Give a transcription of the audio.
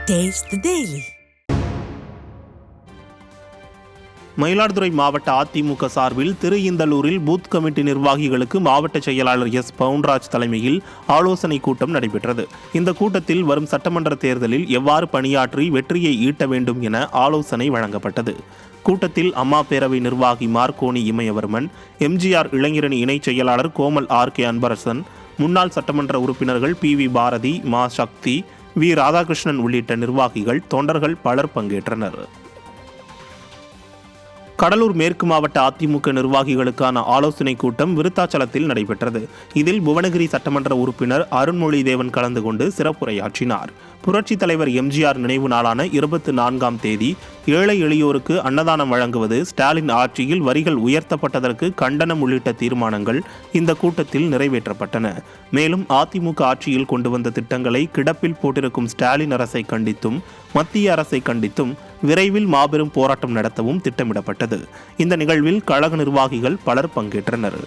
Taste the Daily. Mayiladuthurai மாவட்ட அதிமுக சார்பில் திருஇந்தலூரில் booth committee நிர்வாகிகளுக்கு மாவட்ட செயலாளர் எஸ் பவுன்ராஜ் தலைமையில் ஆலோசனை கூட்டம் நடைபெற்றது. இந்த கூட்டத்தில் வரும் சட்டமன்ற தேர்தலில் எவ்வாறு பணியாற்றி வெற்றியை ஈட்ட வேண்டும் என ஆலோசனை வழங்கப்பட்டது. கூட்டத்தில் அம்மா பேரவை நிர்வாகி மார்கோனி இமயவர்மன், எம்ஜிஆர் இளைஞரணி இணைச் செயலாளர் கோமல் ஆர்.கே. அன்பரசன், முன்னாள் சட்டமன்ற உறுப்பினர்கள் பி.வி. பாரதி, மா. சக்தி, வி. ராதாகிருஷ்ணன் உள்ளிட்ட நிர்வாகிகள், தொண்டர்கள் பலர் பங்கேற்றனர். கடலூர் மேற்கு மாவட்ட அதிமுக நிர்வாகிகளுக்கான ஆலோசனை கூட்டம் விருத்தாச்சலத்தில் நடைபெற்றது. இதில் புவனகிரி சட்டமன்ற உறுப்பினர் அருண்மொழி தேவன் கலந்து கொண்டு சிறப்புரையாற்றினார். புரட்சித் தலைவர் எம்ஜிஆர் நினைவு நாளான 24ஆம் தேதி ஏழை எளியோருக்கு அன்னதானம் வழங்குவது, ஸ்டாலின் ஆட்சியில் வரிகள் உயர்த்தப்பட்டதற்கு கண்டனம் உள்ளிட்ட தீர்மானங்கள் இந்த கூட்டத்தில் நிறைவேற்றப்பட்டன. மேலும் அதிமுக ஆட்சியில் கொண்டு வந்த திட்டங்களை கிடப்பில் போட்டிருக்கும் ஸ்டாலின் அரசை கண்டித்தும் மத்திய அரசை கண்டித்தும் விரைவில் மாபெரும் போராட்டம் நடத்தவும் திட்டமிடப்பட்டது. இந்த நிகழ்வில் கழக நிர்வாகிகள் பலர் பங்கேற்றனர்.